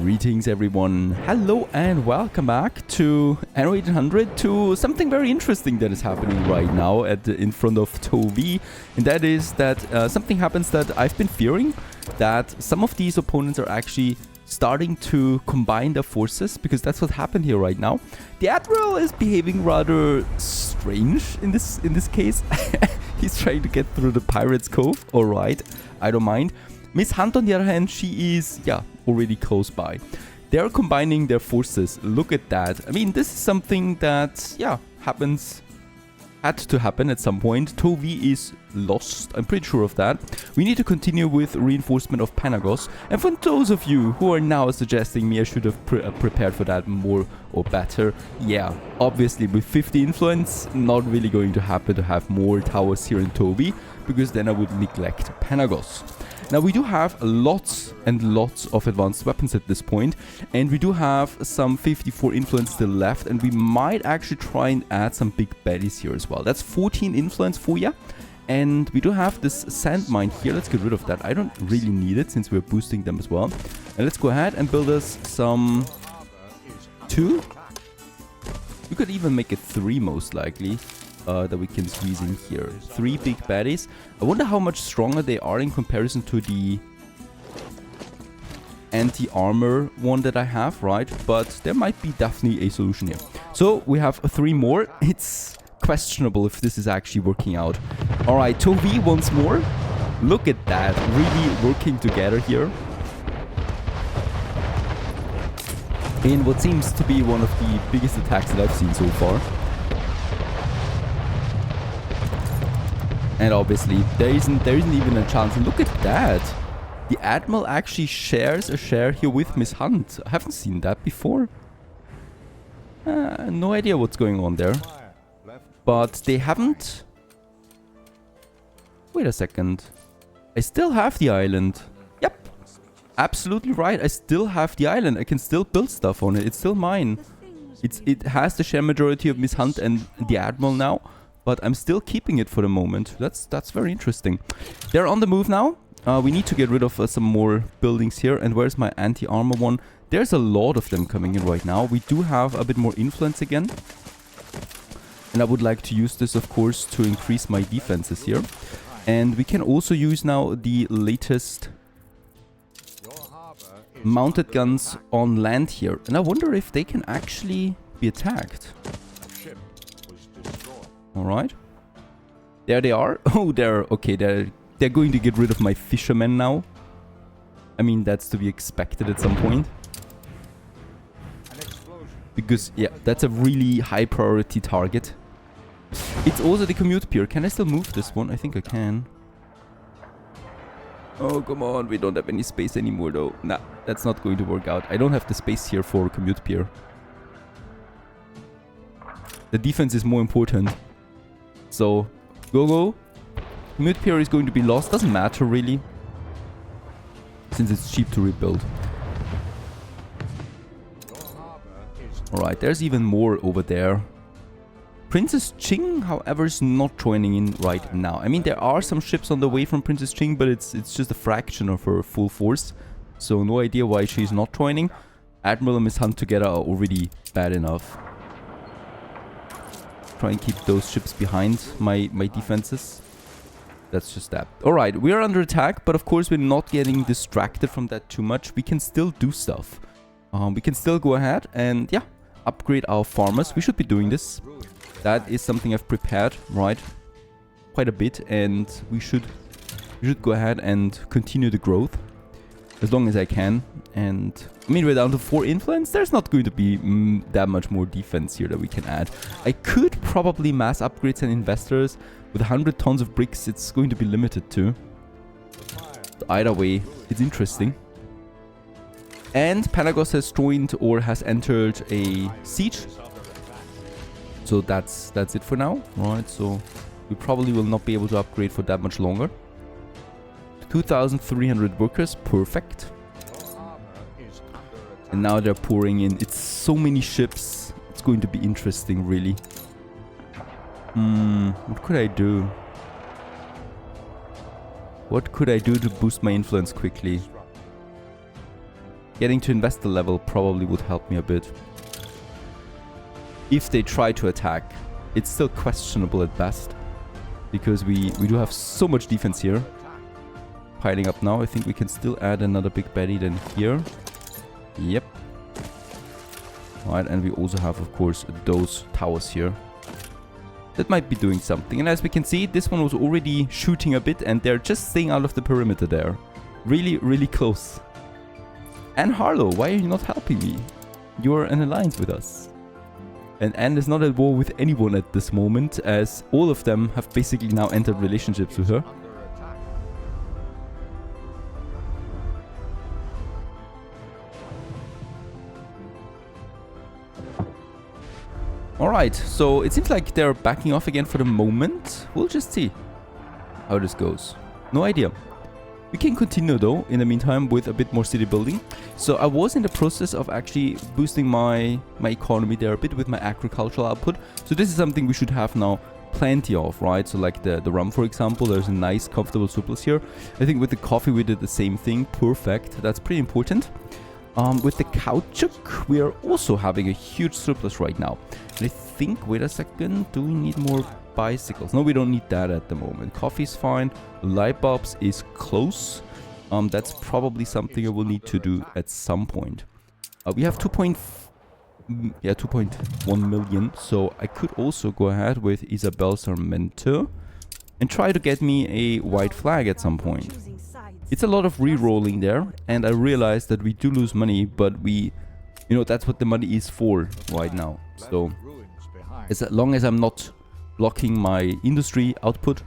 Greetings everyone, hello and welcome back to Anno 800, to something very interesting that is happening right now in front of Toby. And that is that something happens that I've been fearing, that some of these opponents are actually starting to combine their forces, because that's what happened here right now. The Admiral is behaving rather strange in this case. He's trying to get through the Pirate's Cove, alright, I don't mind. Miss Hunt, on the other hand, she is, already close by. They're combining their forces. Look at that. I mean, this is something that, had to happen at some point. Tovi is lost. I'm pretty sure of that. We need to continue with reinforcement of Panagos. And for those of you who are now suggesting me I should have prepared for that more or better, yeah, obviously with 50 influence, not really going to happen to have more towers here in Tovi, because then I would neglect Panagos. Now we do have lots and lots of advanced weapons at this point, and we do have some 54 influence still left, and we might actually try and add some big baddies here as well. That's 14 influence for ya, and we do have this sand mine here. Let's get rid of that. I don't really need it since we're boosting them as well. And let's go ahead and build us some 2. We could even make it 3 most likely. That we can squeeze in here. 3 big baddies. I wonder how much stronger they are in comparison to the anti-armor one that I have, right? But there might be definitely a solution here. So we have 3 more. It's questionable if this is actually working out. Alright, Tovi once more. Look at that. Really working together here. In what seems to be one of the biggest attacks that I've seen so far. And obviously, there isn't even a chance. And look at that. The Admiral actually shares a share here with Miss Hunt. I haven't seen that before. No idea what's going on there. But they haven't... Wait a second. I still have the island. Yep. Absolutely right. I still have the island. I can still build stuff on it. It's still mine. It has the share majority of Miss Hunt and the Admiral now. But I'm still keeping it for the moment. That's very interesting. They're on the move now. We need to get rid of some more buildings here. And where's my anti-armor one? There's a lot of them coming in right now. We do have a bit more influence again. And I would like to use this, of course, to increase my defenses here. And we can also use now the latest mounted guns on land here. And I wonder if they can actually be attacked. Alright. There they are. Oh, they're going to get rid of my fishermen now. I mean, that's to be expected at some point. Because, yeah, that's a really high priority target. It's also the commute pier. Can I still move this one? I think I can. Oh, come on. We don't have any space anymore, though. Nah, that's not going to work out. I don't have the space here for commute pier. The defense is more important. So, go. Commute pier is going to be lost. Doesn't matter, really. Since it's cheap to rebuild. Alright, there's even more over there. Princess Ching, however, is not joining in right now. I mean, there are some ships on the way from Princess Ching, but it's just a fraction of her full force. So, no idea why she's not joining. Admiral and Miss Hunt together are already bad enough. Try and keep those ships behind my defenses. That's just that. Alright, we are under attack, but of course we're not getting distracted from that too much. We can still do stuff. We can still go ahead and, upgrade our farmers. We should be doing this. That is something I've prepared, right? Quite a bit, and we should go ahead and continue the growth. As long as I can. And I mean, we're down to 4 influence. There's not going to be that much more defense here that we can add. I could probably mass upgrades and investors. With 100 tons of bricks, it's going to be limited to. Either way, it's interesting. And Panagos has joined or has entered a siege. So that's it for now. Right, so we probably will not be able to upgrade for that much longer. 2,300 workers, perfect. And now they're pouring in. It's so many ships. It's going to be interesting, really. What could I do? What could I do to boost my influence quickly? getting to investor level probably would help me a bit. If they try to attack, it's still questionable at best. Because we do have so much defense here. Piling up now. I think we can still add another big baddie than here. Yep. Alright, and we also have, of course, those towers here. That might be doing something. And as we can see, this one was already shooting a bit and they're just staying out of the perimeter there. Really, really close. And Harlow, why are you not helping me? You're an alliance with us. And Anne is not at war with anyone at this moment, as all of them have basically now entered relationships with her. Alright, so it seems like they're backing off again for the moment. We'll just see how this goes. No idea. We can continue though, in the meantime, with a bit more city building. So I was in the process of actually boosting my economy there a bit with my agricultural output. So this is something we should have now plenty of, right? So like the rum, for example, there's a nice comfortable surplus here. I think with the coffee we did the same thing. Perfect. That's pretty important. With the caoutchouc, we are also having a huge surplus right now. And I think, wait a second, do we need more bicycles? No, we don't need that at the moment. Coffee's fine. Light bulbs is close. That's probably something I will need to do at some point. We have 2.1 million. So I could also go ahead with Isabel Sarmento and try to get me a white flag at some point. It's a lot of re-rolling there, and I realized that we do lose money, but we, you know, that's what the money is for right now. So as long as I'm not blocking my industry output,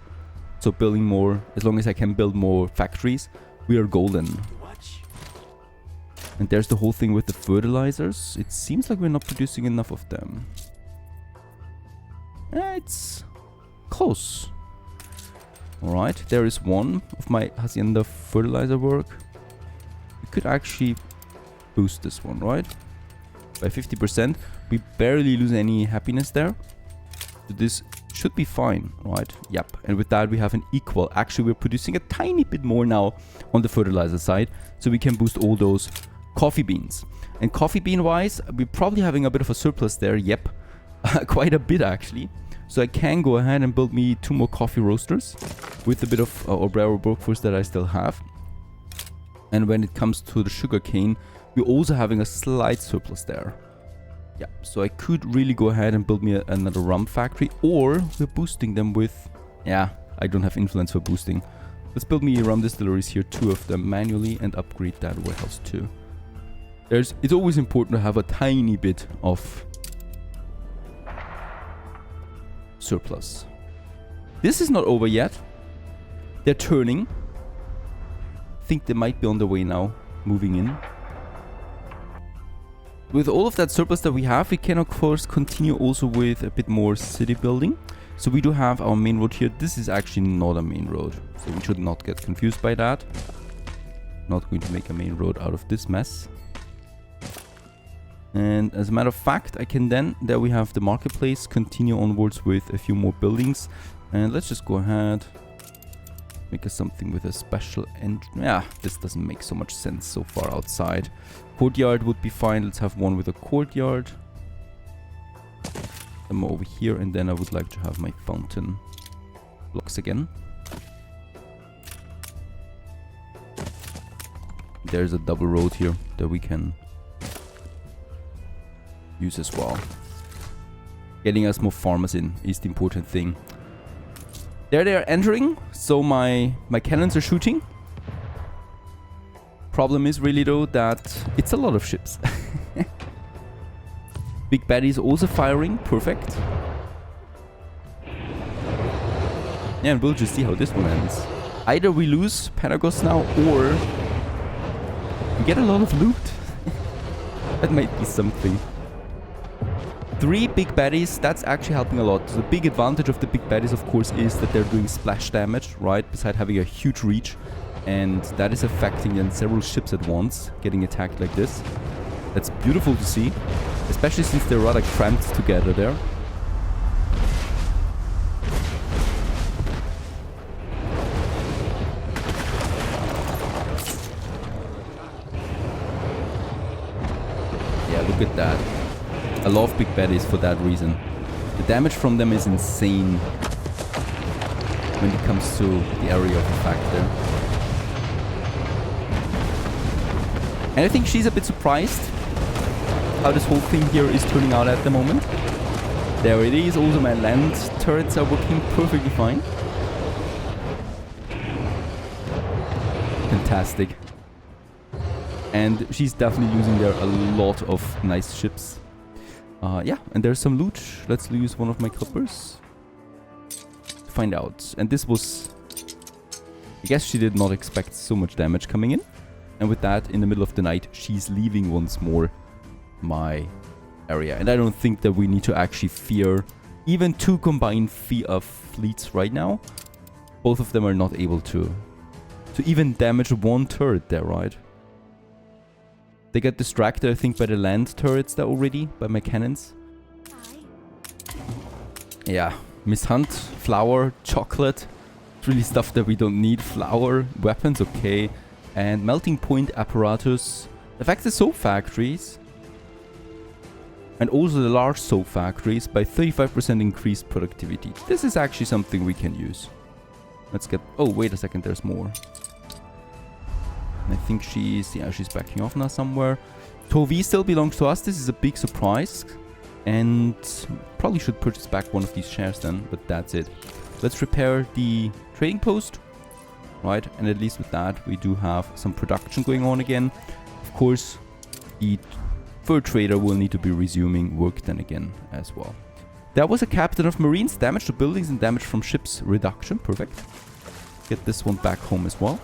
so building more, as long as I can build more factories, we are golden. And there's the whole thing with the fertilizers. It seems like we're not producing enough of them. It's close. Alright, there is one of my Hacienda fertilizer work. We could actually boost this one, right? By 50%. We barely lose any happiness there. So this should be fine, right? Yep. And with that we have an equal. Actually, we're producing a tiny bit more now on the fertilizer side. So we can boost all those coffee beans. And coffee bean wise, we're probably having a bit of a surplus there. Yep. Quite a bit actually. So I can go ahead and build me 2 more coffee roasters with a bit of obrero workforce that I still have. And when it comes to the sugar cane, we're also having a slight surplus there. Yeah, so I could really go ahead and build me another rum factory, or we're boosting them with... Yeah, I don't have influence for boosting. Let's build me rum distilleries here, 2 of them manually, and upgrade that warehouse too. It's always important to have a tiny bit of surplus. This is not over yet. They're turning. I think they might be on the way now, moving in. With all of that surplus that we have, we can of course continue also with a bit more city building. So we do have our main road here. This is actually not a main road, so we should not get confused by that. Not going to make a main road out of this mess. And as a matter of fact, I can then, there we have the marketplace, continue onwards with a few more buildings. And let's just go ahead, make us something with a special yeah, this doesn't make so much sense so far outside. Courtyard would be fine. Let's have one with a courtyard. Them over here, and then I would like to have my fountain blocks again. There's a double road here that we can use as well. Getting us more farmers in is the important thing. There they are entering, so my cannons are shooting. Problem is really though that it's a lot of ships. Big Baddie is also firing, perfect. Yeah, and we'll just see how this one ends. Either we lose Panagos now, or we get a lot of loot. That might be something. 3 big baddies, that's actually helping a lot. The big advantage of the big baddies, of course, is that they're doing splash damage, right? Besides having a huge reach. And that is affecting then several ships at once, getting attacked like this. That's beautiful to see. Especially since they're rather cramped together there. look at that. I love big baddies for that reason. The damage from them is insane when it comes to the area of effect there. And I think she's a bit surprised how this whole thing here is turning out at the moment. There it is. Also my land turrets are working perfectly fine. Fantastic. And she's definitely using there a lot of nice ships. Yeah, and there's some loot. Let's use one of my clippers to find out. And this was... I guess she did not expect so much damage coming in. And with that, in the middle of the night, she's leaving once more my area. And I don't think that we need to actually fear even two combined fleets right now. Both of them are not able to even damage one turret there, right? They got distracted, I think, by the land turrets there already, by my cannons. Yeah, Miss Hunt, flour, chocolate. It's really stuff that we don't need. Flour, weapons, okay. And melting point apparatus. In fact, the soap factories. And also the large soap factories by 35% increased productivity. This is actually something we can use. Let's get... Oh, wait a second, there's more. I think she's backing off now somewhere. Tovi still belongs to us. This is a big surprise. And probably should purchase back one of these shares then, but that's it. Let's repair the trading post. Right, and at least with that, we do have some production going on again. Of course, the fur trader will need to be resuming work then again as well. There was a captain of marines, damage to buildings and damage from ships reduction. Perfect. Get this one back home as well.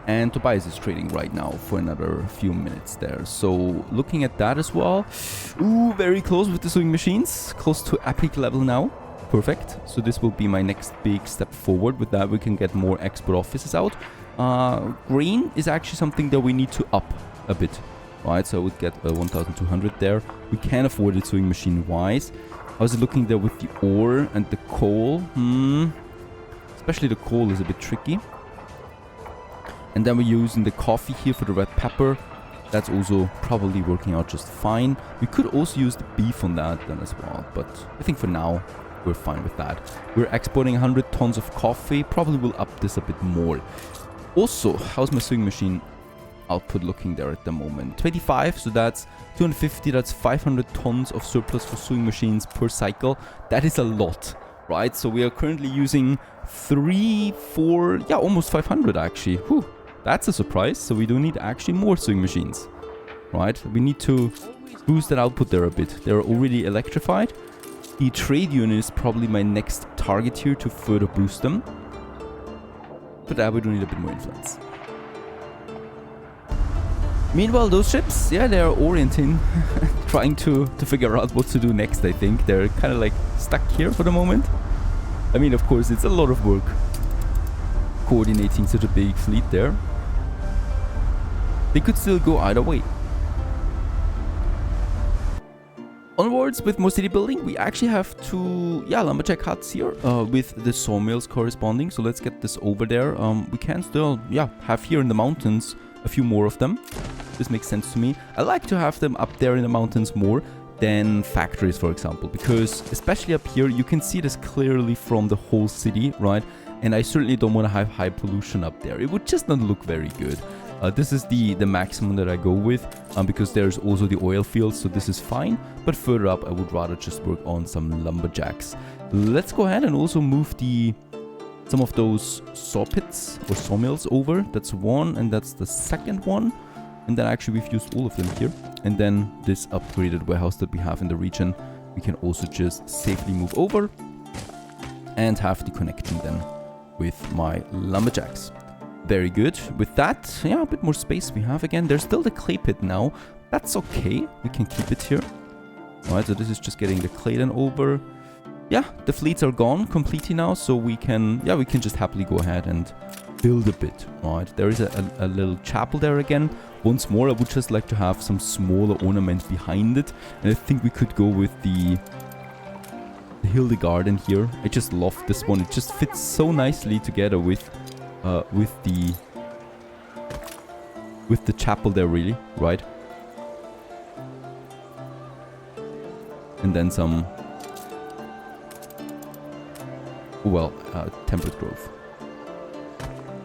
And Tobias is trading right now for another few minutes there. So looking at that as well. Ooh, very close with the sewing machines. Close to epic level now. Perfect. So this will be my next big step forward. With that, we can get more export offices out. Grain is actually something that we need to up a bit. Right, so I would get 1,200 there. We can afford it sewing machine wise. I was looking there with the ore and the coal. Especially the coal is a bit tricky. And then we're using the coffee here for the red pepper. That's also probably working out just fine. We could also use the beef on that then as well. But I think for now, we're fine with that. We're exporting 100 tons of coffee. Probably will up this a bit more. Also, how's my sewing machine output looking there at the moment? 25, so that's 250. That's 500 tons of surplus for sewing machines per cycle. That is a lot, right? So we are currently using 3, 4, yeah, almost 500 actually. Whew. That's a surprise. So we do need actually more sewing machines, right? We need to boost that output there a bit. They're already electrified. The trade unit is probably my next target here to further boost them. But that we do need a bit more influence. Meanwhile, those ships, yeah, they are orienting, trying to figure out what to do next, I think. They're kind of like stuck here for the moment. I mean, of course, it's a lot of work coordinating such a big fleet there. They could still go either way. Onwards with more city building, we actually have two, lumberjack huts here with the sawmills corresponding. So let's get this over there. We can still, have here in the mountains a few more of them. This makes sense to me. I like to have them up there in the mountains more than factories, for example, because especially up here, you can see this clearly from the whole city, right? And I certainly don't want to have high pollution up there. It would just not look very good. This is the maximum that I go with because there's also the oil fields, so this is fine. But further up, I would rather just work on some lumberjacks. Let's go ahead and also move some of those saw pits or sawmills over. That's one, and that's the second one. And then actually we've used all of them here. And then this upgraded warehouse that we have in the region, we can also just safely move over and have the connection then with my lumberjacks. Very good. With that, a bit more space we have again. There's still the clay pit now. That's okay. We can keep it here. Alright, so this is just getting the clay then over. Yeah, the fleets are gone completely now, so we can just happily go ahead and build a bit. Alright, there is a little chapel there again. Once more, I would just like to have some smaller ornament behind it. And I think we could go with the Hildegarden here. I just love this one. It just fits so nicely together with the chapel there, really, right? And then some, well, temperate growth.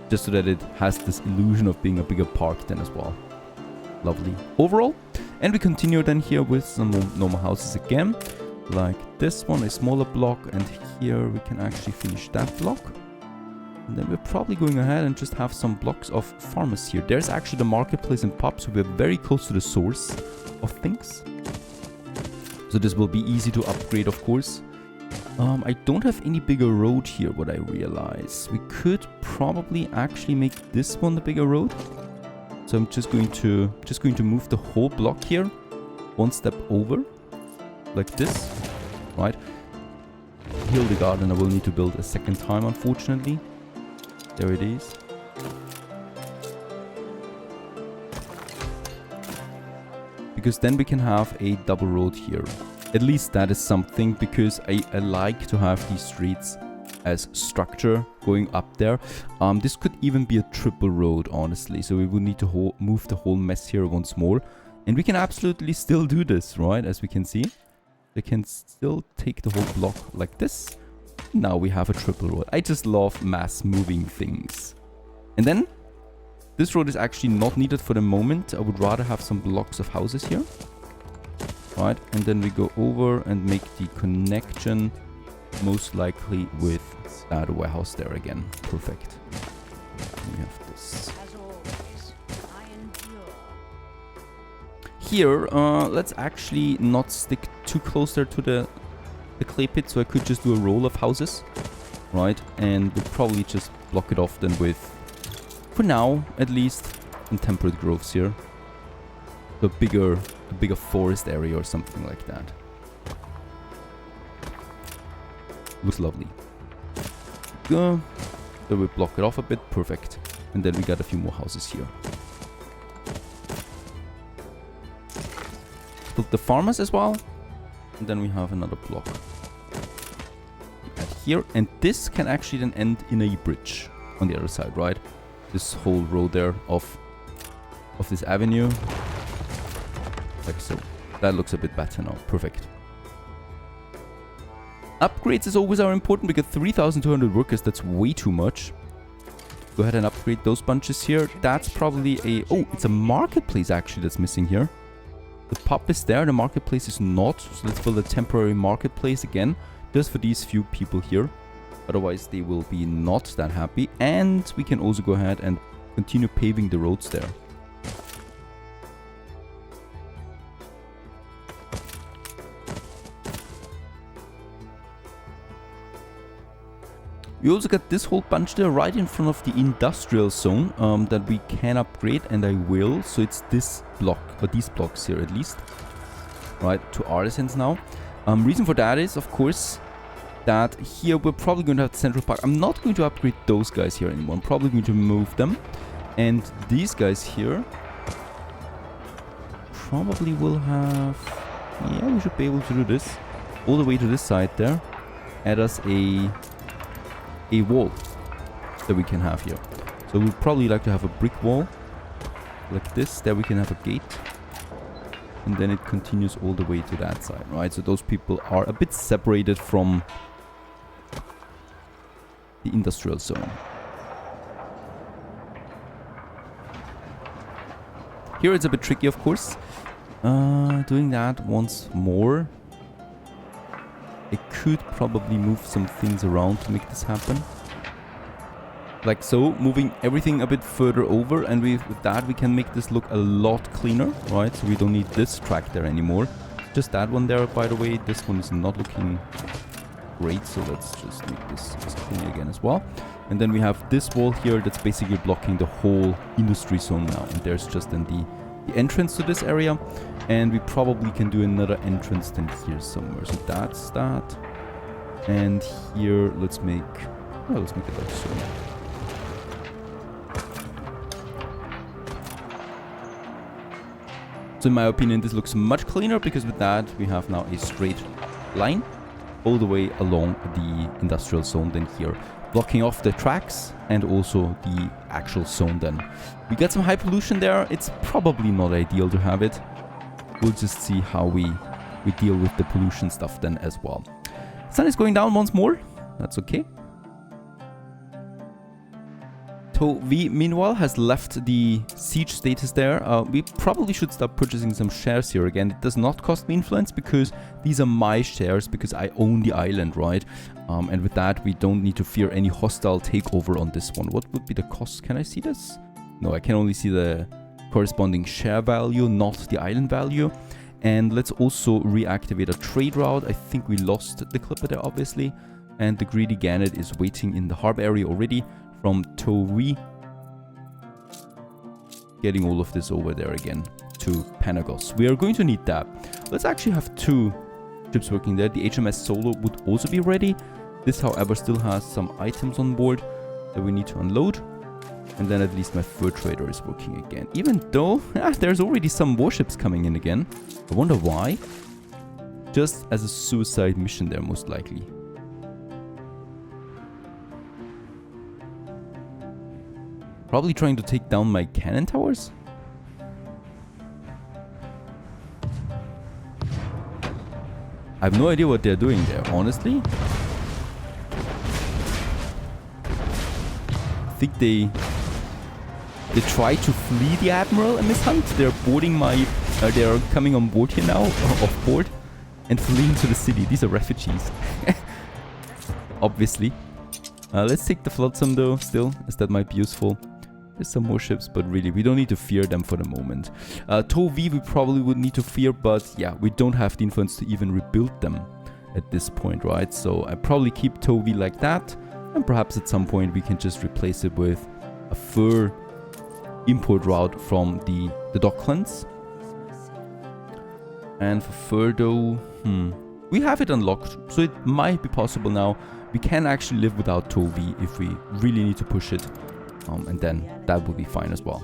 Just so that it has this illusion of being a bigger park then as well. Lovely. Overall, and we continue then here with some normal houses again. Like this one, a smaller block, and here we can actually finish that block. And then we're probably going ahead and just have some blocks of farmers here. There's actually the marketplace and pub, so we're very close to the source of things. So this will be easy to upgrade, of course. I don't have any bigger road here, what I realize. We could probably actually make this one the bigger road. So I'm just going to move the whole block here, one step over, like this, right? Here the garden I will need to build a second time, unfortunately. There it is. Because then we can have a double road here. At least that is something, because I like to have these streets as structure going up there. This could even be a triple road, honestly. So we will need to move the whole mess here once more. And we can absolutely still do this, right? As we can see. We can still take the whole block like this. Now we have a triple road. I just love mass moving things. And then, this road is actually not needed for the moment. I would rather have some blocks of houses here. Right, and then we go over and make the connection, most likely with that warehouse there again. Perfect. We have this. Here, let's actually not stick too close there to the clay pit, so I could just do a row of houses, right? And we'll probably just block it off then with, for now at least, some temperate growths here. A bigger forest area or something like that. Looks lovely. Go. Then we block it off a bit. Perfect. And then we got a few more houses here. Build the farmers as well. And then we have another block. Add here. And this can actually then end in a bridge on the other side, right? This whole row there of this avenue. Like so. That looks a bit better now. Perfect. Upgrades is always important. We get 3,200 workers. That's way too much. Go ahead and upgrade those bunches here. That's probably a... Oh, it's a marketplace actually that's missing here. The pub is there. The marketplace is not. So let's build a temporary marketplace again. Just for these few people here. Otherwise they will be not that happy. And we can also go ahead and continue paving the roads there. We also got this whole bunch there right in front of the industrial zone that we can upgrade, and I will. So it's this block, or these blocks here at least. Right, to artisans now. Reason for that is, of course, that here we're probably going to have the central park. I'm not going to upgrade those guys here anymore. I'm probably going to move them. And these guys here probably will have... Yeah, we should be able to do this. All the way to this side there. Add us a wall that we can have here. So we'd probably like to have a brick wall like this. There we can have a gate, and then it continues all the way to that side, right? So those people are a bit separated from the industrial zone. Here it's a bit tricky, of course. Doing that once more. I could probably move some things around to make this happen. Like so, moving everything a bit further over, and with that we can make this look a lot cleaner, right? So we don't need this track there anymore. Just that one there, by the way. This one is not looking great, so let's just make this clean again as well. And then we have this wall here that's basically blocking the whole industry zone now. And there's just then the entrance to this area. And we probably can do another entrance then here somewhere. So that's that. And here, let's make it like so. So in my opinion, this looks much cleaner, because with that, we have now a straight line all the way along the industrial zone then here, blocking off the tracks and also the actual zone then. We got some high pollution there. It's probably not ideal to have it. We'll just see how we we deal with the pollution stuff then as well. Sun is going down once more. That's okay. V meanwhile has left the siege status there. We probably should start purchasing some shares here again. It does not cost me influence because these are my shares because I own the island, right? And with that, we don't need to fear any hostile takeover on this one. What would be the cost? Can I see this? No, I can only see the corresponding share value, not the island value. And let's also reactivate a trade route. I think we lost the clipper there, obviously. And the greedy gannet is waiting in the harbor area already. From Towi, getting all of this over there again to Panagos. We are going to need that. Let's actually have 2 ships working there. The HMS Solo would also be ready. This, however, still has some items on board that we need to unload. And then at least my fur trader is working again. Even though there's already some warships coming in again. I wonder why. Just as a suicide mission there, most likely. Probably trying to take down my cannon towers? I have no idea what they're doing there, honestly. I think they try to flee the Admiral and Miss Hunt. They're boarding my... they're coming on board here now, off board, and fleeing to the city. These are refugees. Obviously. Let's take the Flotsam though, still, as that might be useful. There's some more ships, but really, we don't need to fear them for the moment. Tovi we probably would need to fear, but yeah, we don't have the influence to even rebuild them at this point, right? So I probably keep Tovi like that, and perhaps at some point we can just replace it with a fur import route from the Docklands. And for fur though, we have it unlocked, so it might be possible now. We can actually live without Tovi if we really need to push it. And then that will be fine as well.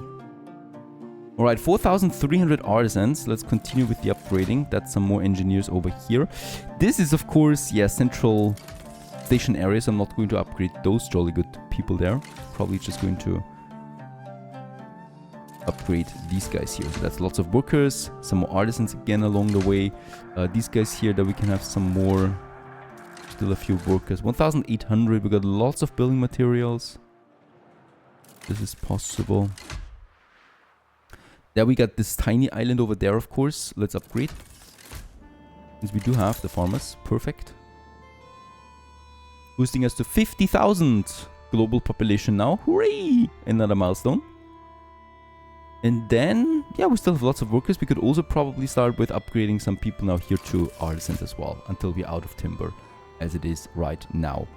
Alright, 4,300 artisans. Let's continue with the upgrading. That's some more engineers over here. This is, of course, yeah, central station areas. I'm not going to upgrade those jolly good people there. Probably just going to upgrade these guys here. So that's lots of workers, some more artisans again along the way. These guys here that we can have some more, still a few workers. 1,800. We got lots of building materials. This is possible. There we got this tiny island over there, of course. Let's upgrade. Since we do have the farmers. Perfect. Boosting us to 50,000 global population now. Hooray! Another milestone. And then, yeah, we still have lots of workers. We could also probably start with upgrading some people now here to artisans as well. Until we're out of timber, as it is right now.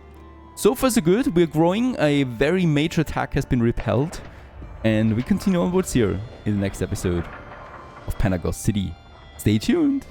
So far so good, we're growing, a very major attack has been repelled, and we continue onwards here in the next episode of Panagos City. Stay tuned!